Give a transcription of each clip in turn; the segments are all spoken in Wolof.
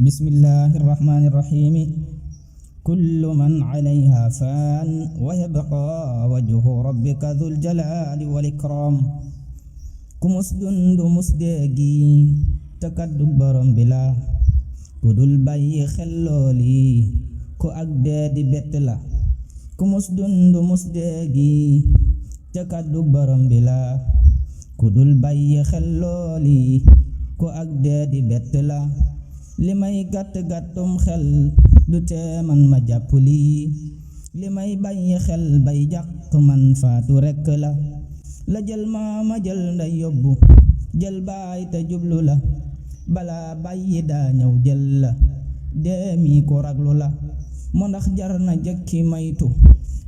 Bismillahirrahmanirrahim. Kullu man 'alaiha fan wa yabqa wajhu rabbika dzul jalali wal ikram. Kumus dundu musdegi takaddu borom bila kudul bàyyi xel looli ku ak dee di bett la. Kumus dundu musdegi takaddu borom bila kudul bàyyi xel looli ku ak dee di bett la. Li may gàtt gàttum xel du tee man ma jàpp lii, li may bàyyi xel bay jàq man faatu rekk la jël ma jël nday yóbbu jël baay te jublu la, balaa bàyyi daa ñëw jël la deemi ko raglu la. mo ndax jar na jëkki maytu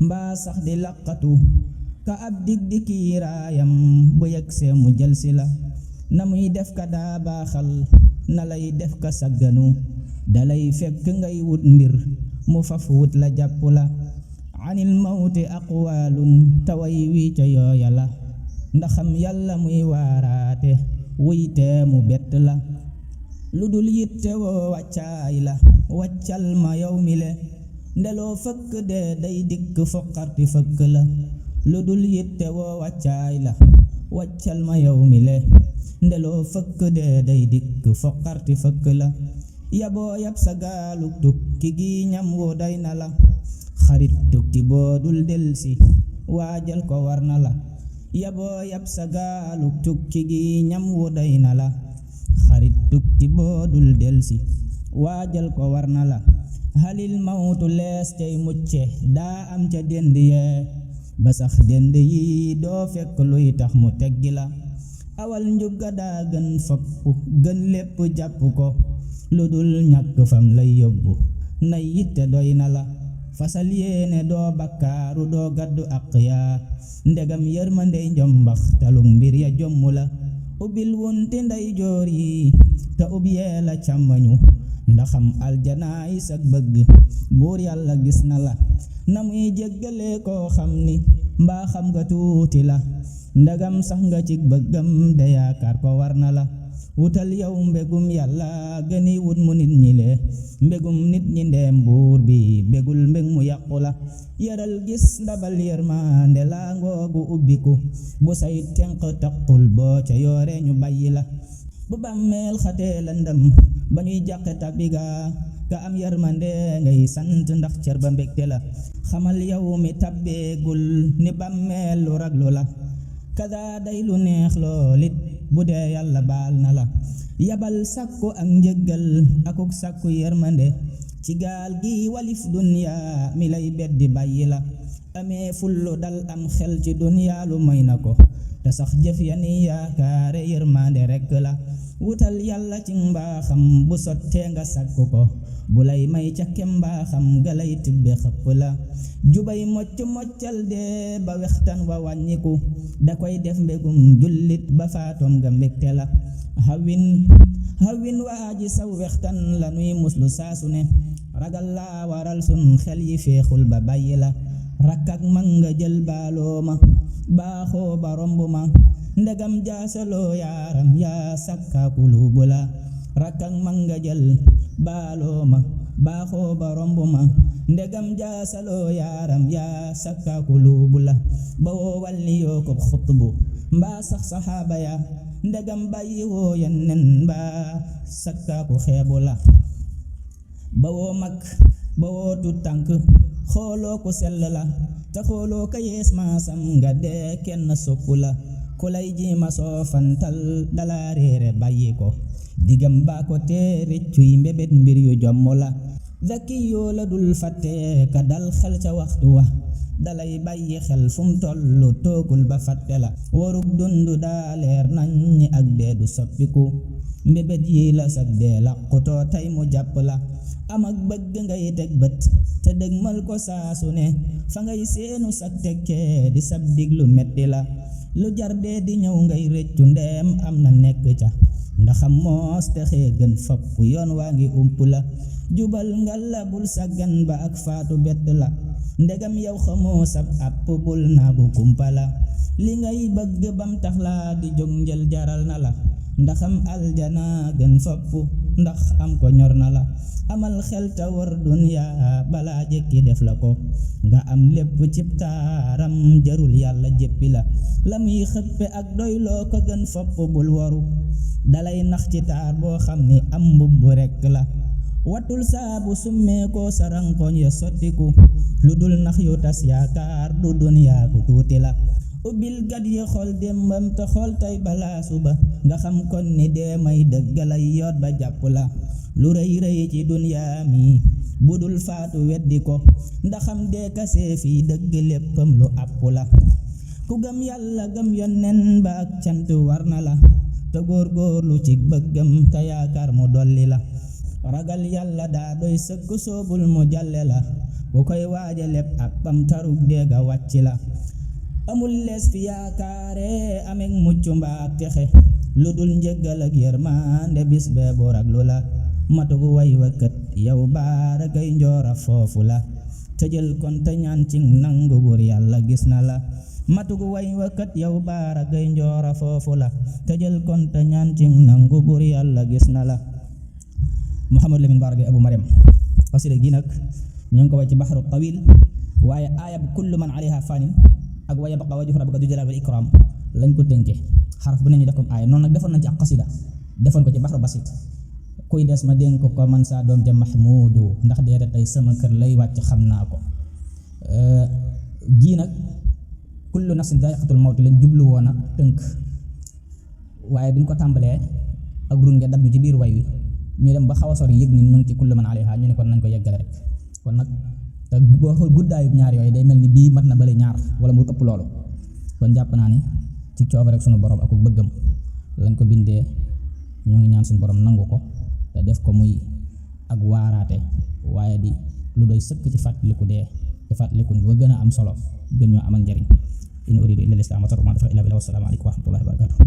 mbaa sax di laqatu ka ab dig di kiiraayam bu yegsee mu jël si la. na muy def ka daa baaxal na lay def ka sagganu, dalay fekk ngay wut mbir mu faf wut la jàpp la. anil mawti aqwaalun taway wi ca yooya la, ndaxam yàlla muy waaraate wuytee mu bett la. lu dul yitte woo wàccaay la wàccal ma yow mi le, ndeloo fëkk dee day dikk foqarti fëkk la. lu dul yitte woo wàccaay la wàccal ma yow mi le, ndeloo fëkk dee day dikk foqarti fëkk la. yaboo yab sa gaalug tukki gi ñam woo day na la, xarit tukki boo dul delsi waajal ko war na la. yaboo yab sa gaalug tukki gi ñam woo day na la, xarit tukki boo dul delsi waajal ko war na la. halil mawtu lees cay mucce daa am ca dend yee, ba sax dend yi doo fekk luy tax mu teggi la. awal njub ga daa gën fopp gën lépp jàpp ko, lu dul ñàkk fam lay yóbbu nay yitte doy na la. fasal yéene doo bakkaaru doo gàddu àq yaa, ndegam yërmandey njombax talug mbir ya jomm la. ubbil wunti nday joor yi te ubbiyee la càmmañu, ndaxam aljanaay sag bëgg buur yàlla gis na la. na muy jéggalee koo xam ni mbaa xam nga tuuti la, ndagam sax nga ci bëggam de yaakaar ko war na la. wutal yow mbégum yàlla gëni wut mu nit ñi le, mbégum nit ñi ndeem buur bi bégul mbég mu yàqu la. yaral gis ndabal yërmande laa ngoogu ubbiku, bu say tenq taqul boo ca yoore ñu bàyyi la. bu bàmmeel xatee lëndëm ba ñuy jàqe tabiga ka am yërmande ngay sant ndax cër ba mbégte la. xamal yow mi tabbeegul ni bàmmeel lu raglu la, kada day lu neex loolit bu dee yàlla baal na la. yabal sàkku ak njëggal akuk sàkku yërmande ci gaal gi walif duniya mi lay beddi bàyyi la. amee fullu dal am xel ci duniya lu may na ko, te sax jëf ya ni yaakaare yërmande rekk la. wutal yàlla ci mbaaxam bu sottee nga sàkku ko, bu lay may ca kem mbaaxam ga lay tibbe xëpp la. jubay moccal dee ba wextan wa wàññiku, da koy def mbégum jullit ba faatoom ga mbégte la. hawin waaji saw wextan la nuy muslu saasu ne, ragal laa waral sun xel yi feexul ba bàyyi la. rakkak mag nga jël baaloo ma baaxoo ba romb ma, ndegam jaasaloo yaaram yaa sakka kulubu la. rakkak mag nga jël baaloo ma baaxoo ba romb ma, ndegam jaasaloo yaaram yaa sakka kulubu la. ba woo walli yoo ko xutbu mbaa sax saxaaba ya, ndegam bàyyi woo yenneen mbaa sakka ku xeebu la. ba woo mag ba woo tu tànk xooloo ku sell la, te xooloo ka yees maasam nga dee kenn soppu la. ku lay ji ma soofantal dala réere bàyyi ko, digam baa ko tee réccuy mbébét mbir yu jomm la. zaki yoo la dul fàtte ka dal xel ca waxtu wa, dalay bàyyi xel fum tollu toogul ba fàtte la. warug dundu daa leer nañ ñi ak dee du soppiku, mbébét yi la sag dee làqutoo tey mu jàpp la. am ak bëgg ngay teg bët te dëgmal ko saasu ne, fa ngay seenu sag tekkee di sab diglu metti la. lu jar dee di ñëw ngay rëccu ndeem am na nekk ca, ndaxam moos texee gën fopp yoon waa ngi ump la. jubal nga la bul sàggan ba ak faatu bett la, ndegam yow xamoo sab àpp bul naagu kumpa la. li ngay bëgg bam tax laa di jóg njël jaral na la, ndaxam aljana gën fopp ndax am ko ñor na la amal xel ta war dunya balaa jekki def la ko nga am lépp cib taaram jarul yàlla jéppi la la muy xëppe ak doyloo ko gën fopp bul waru dalay nax ci taar boo xam ni am mbubb rekk la watul saabu summee ko sarankoñ ya sottiku lu dul nax yu tas yaakaar du duniyaa ku tuuti la ubbil gat yi xool démbam te xool tey balaa suba nga xam kon ni dee may dëggalay yoot ba jàpp la lu rëy rëy ci duniyaa mi budul faatu weddi ko ndaxam dee kasee fii dëgg léppam lu àpp la ku gëm yàlla gëm yonneen ba ak cant war na la te góorgóorlu ci bëggam te yaakaar mu dolli la ragal yàlla daa doy sëkk soobul mu jàlle la bu koy waaja lépp àppam tarug déega wàcc la amul lees fi yaakaare amek mucc mbaa texe lu dul njëggal ak yërmande bis bee bu raglu la matugu way wakkat yow baara kay njoora foofu la tëjël kon te ñaan ci nangu bur yàlla gis na la matugu way wakkat yow baara kay njoora foofu la tëjël kon te ñaan ci nangu bur yàlla gis na la Muhammad Lamin Bara Gaye Abu Mariam xasida gi nag ñu ngi ko way ci baxaru tawil waaye aaya bu kullu man alayha fanin ak wa yabqa wajhu rabbika dul jalali wal ikram lañ ko tënke xaraf bu ne ñu def ko aaya noonu nag defoon nañ ci ak xasida defoon ko ci baxaru basit kuy des ma dénk ko man saa doom ja mahmudu ndax deete tey sama kër lay wàcc xam naa ko gii nag kullu nafsin daa'iqatul mawt lañ jublu woon a tënk waaye biñ ko tàmbalee ak run nga dab ñu ci biir way wi ñu dem ba xaw a sori yëg ni ñu ngi ci kullu man alayha ñu ne kon nañ ko yeggale rek kon nag te boo xool guddaayu ñaar yooyu day mel ni bii mat na bale ñaar wala mu ëpp loolu kon jàpp naa ni ci coobare rek sunu borom ak bëggam lañ ko bindee ñoo ngi ñaan suñu borom nangu ko te def ko muy ak waaraate waaye di lu doy sëkk ci fàttaliku dee ci fàttaliku ba gën a am solo gën ñoo amal njariñ in uridu illa al-islaha ma tawfiqi illa billah wa salaamu alaykum wa rahmatullahi wa barakatuh